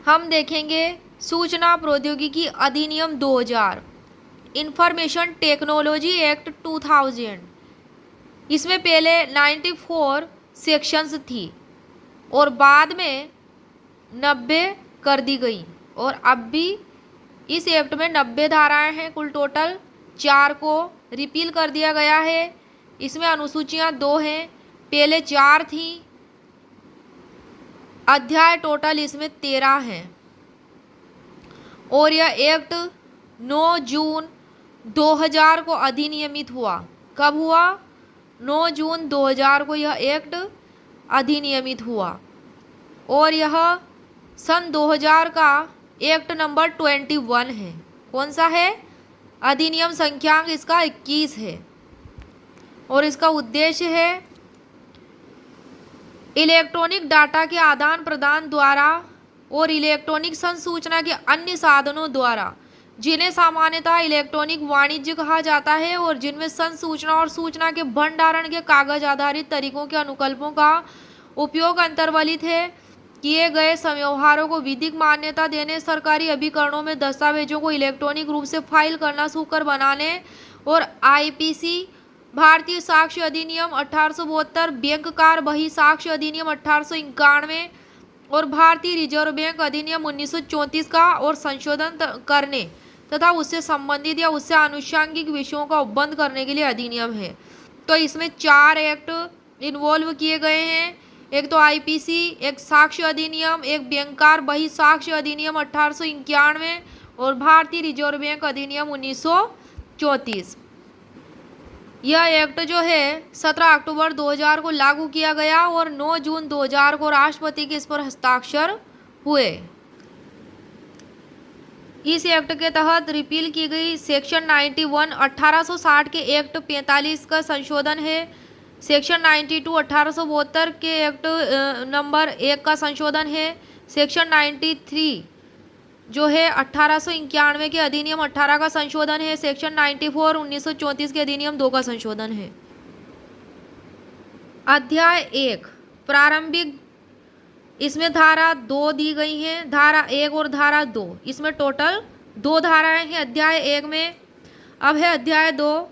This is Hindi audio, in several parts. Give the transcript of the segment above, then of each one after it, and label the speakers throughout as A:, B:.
A: हम देखेंगे सूचना प्रौद्योगिकी अधिनियम 2000, इंफॉर्मेशन टेक्नोलॉजी एक्ट 2000। इसमें पहले 94 सेक्शंस थी और बाद में 90 कर दी गई, और अब भी इस एक्ट में 90 धाराएं हैं कुल टोटल। 4 को रिपील कर दिया गया है। इसमें अनुसूचियां 2 हैं, पहले 4 थी। अध्याय टोटल इसमें 13 हैं और यह एक्ट 9 जून 2000 को अधिनियमित हुआ। कब हुआ? 9 जून 2000 को यह एक्ट अधिनियमित हुआ और यह सन 2000 का एक्ट नंबर 21 है। कौन सा है? अधिनियम संख्यांक इसका 21 है और इसका उद्देश्य है इलेक्ट्रॉनिक डाटा के आदान प्रदान द्वारा और इलेक्ट्रॉनिक संसूचना के अन्य साधनों द्वारा, जिन्हें सामान्यतः इलेक्ट्रॉनिक वाणिज्य कहा जाता है और जिनमें संसूचना और सूचना के भंडारण के कागज आधारित तरीकों के अनुकल्पों का उपयोग अंतर्वलित है, किए गए संव्यवहारों को विधिक मान्यता देने, सरकारी अभिकरणों में दस्तावेजों को इलेक्ट्रॉनिक रूप से फाइल करना सुकर बनाने और आईपीसी, भारतीय साक्ष्य अधिनियम 1872, बैंक कार बही साक्ष्य अधिनियम 1891 और भारतीय रिजर्व बैंक अधिनियम 1934 का और संशोधन करने तथा उससे संबंधित या उससे आनुषंगिक विषयों का उपबंध करने के लिए अधिनियम है। तो इसमें 4 एक्ट इन्वॉल्व किए गए हैं। एक तो आईपीसी, एक साक्ष्य अधिनियम, एक बैंकार बही साक्ष्य अधिनियम 1891 और भारतीय रिजर्व बैंक अधिनियम 1934। यह एक्ट जो है 17 अक्टूबर 2000 को लागू किया गया और 9 जून 2000 को राष्ट्रपति के इस पर हस्ताक्षर हुए। इस एक्ट के तहत रिपील की गई सेक्शन 91 1860 के एक्ट 45 का संशोधन है। सेक्शन 92 1872 के एक्ट नंबर 1 का संशोधन है। सेक्शन 93 जो है 1891 के अधिनियम 18 का संशोधन है। सेक्शन 94 1934 के अधिनियम 2 का संशोधन है। अध्याय 1 प्रारंभिक, इसमें धारा 2 दी गई हैं, धारा 1 और धारा 2। इसमें टोटल 2 धाराएं हैं अध्याय 1 में। अब है अध्याय 2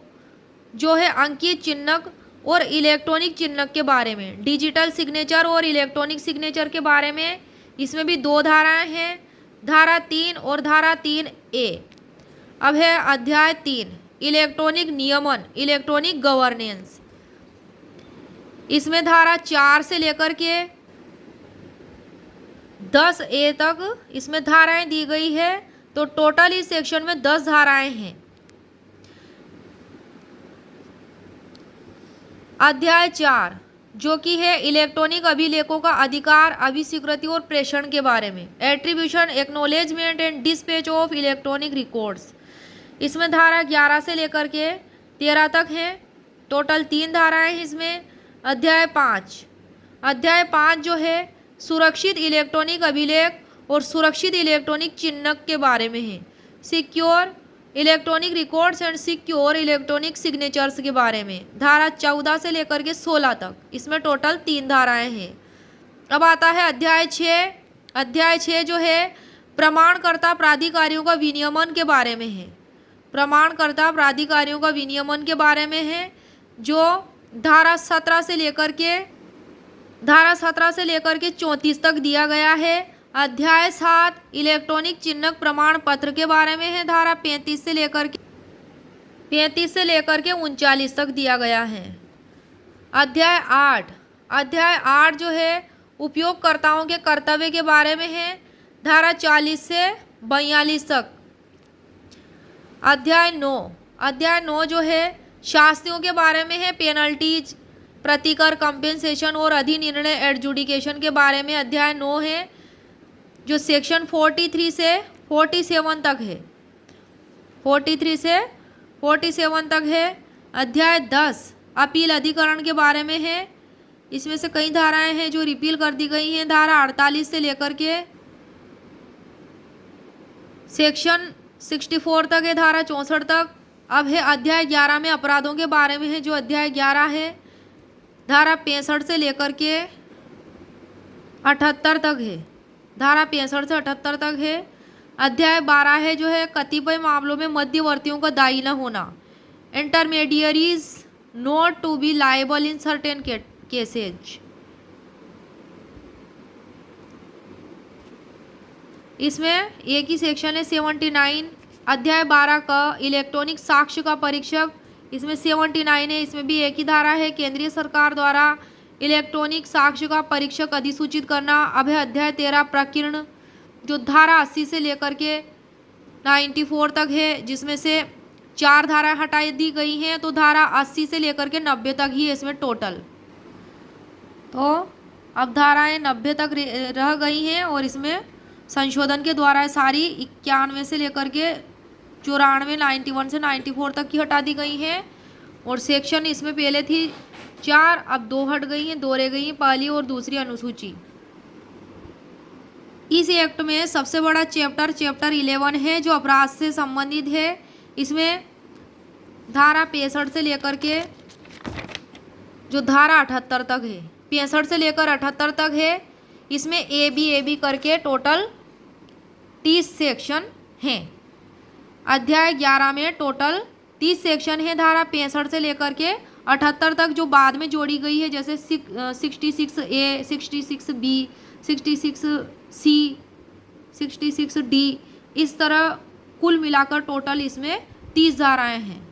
A: जो है अंकित चिन्हक और इलेक्ट्रॉनिक चिन्हक के बारे में, डिजिटल सिग्नेचर और इलेक्ट्रॉनिक सिग्नेचर के बारे में। इसमें भी 2 धाराएं हैं, धारा 3 और धारा 3A। अब है अध्याय 3 इलेक्ट्रॉनिक नियमन, इलेक्ट्रॉनिक गवर्नेंस। इसमें धारा 4 से लेकर के 10A तक इसमें धाराएं दी गई है। तो टोटल इस सेक्शन में 10 धाराएं हैं। अध्याय 4 जो कि है इलेक्ट्रॉनिक अभिलेखों का अधिकार, अभिस्वीकृति और प्रेषण के बारे में, attribution, acknowledgement and dispatch of electronic records. इसमें धारा 11 से लेकर के 13 तक है। टोटल 3 धाराएं हैं इसमें। अध्याय 5 जो है सुरक्षित इलेक्ट्रॉनिक अभिलेख और सुरक्षित इलेक्ट्रॉनिक चिन्हक के बारे में है। Secure electronic records and secure electronic signatures के बारे में, धारा 14 से लेकर के 16 तक। इसमें टोटल 3 धाराएं हैं। अब आता है अध्याय 6। अध्याय 6 जो है प्रमाणकर्ता प्राधिकारियों का विनियमन के बारे में है। प्रमाणकर्ता प्राधिकारियों का विनियमन के बारे में है, जो धारा 17 से लेकर के 34 तक दिया गया है। अध्याय 7 इलेक्ट्रॉनिक चिन्हक प्रमाण पत्र के बारे में है। धारा 35 से लेकर के 39 तक दिया गया है। अध्याय 8 जो है उपयोगकर्ताओं के कर्तव्य के बारे में है। धारा 40 से 42 तक। अध्याय 9 जो है शास्तियों के बारे में है। पेनल्टीज, प्रतिकर, कंपेंसेशन और अधिनिर्णय एडजुडिकेशन के बारे में अध्याय 9 है, जो सेक्शन 43 से 47 तक है। 43 से 47 तक है। अध्याय 10 अपील अधिकरण के बारे में है। इसमें से कई धाराएं हैं जो रिपील कर दी गई हैं। धारा 48 से लेकर के सेक्शन 64 तक है, धारा 64 तक। अब है अध्याय 11 में अपराधों के बारे में है, जो अध्याय 11 है। धारा 65 से लेकर के 78 तक है। धारा 65 से 78 तक है। अध्याय 12 है जो है कतिपय मामलों में मध्यवर्तियों का दायी न होना, intermediaries not to be liable in certain cases. इसमें एक ही सेक्शन है 79। अध्याय 12 का इलेक्ट्रॉनिक साक्ष्य का परीक्षक, इसमें 79 है। इसमें भी एक ही धारा है, केंद्रीय सरकार द्वारा इलेक्ट्रॉनिक साक्ष्य का परीक्षक अधिसूचित करना। अब है अध्याय 13 प्रकीर्ण, जो धारा 80 से लेकर के 94 तक है, जिसमें से 4 धाराएं हटा दी गई हैं, तो धारा 80 से लेकर के 90 तक ही है इसमें टोटल। तो अब धाराएं 90 तक रह गई हैं और इसमें संशोधन के द्वारा सारी 91 से लेकर के 94, 91 से 94 तक की हटा दी गई हैं। और सेक्शन इसमें पहले थी 4, अब 2 हट गई हैं, 2 रह गई हैं, पहली और दूसरी अनुसूची। इस एक्ट में सबसे बड़ा चैप्टर 11 है जो अपराध से संबंधित है। इसमें धारा 65 से लेकर के जो धारा 78 तक है, 65 से लेकर 78 तक है। इसमें ए बी करके टोटल 30 सेक्शन हैं। अध्याय 11 में टोटल 30 सेक्शन है धारा 65 से लेकर के 78 तक, जो बाद में जोड़ी गई है, जैसे 66A, 66B, 66C, 66D, इस तरह कुल मिलाकर टोटल इसमें 30 धाराएं हैं।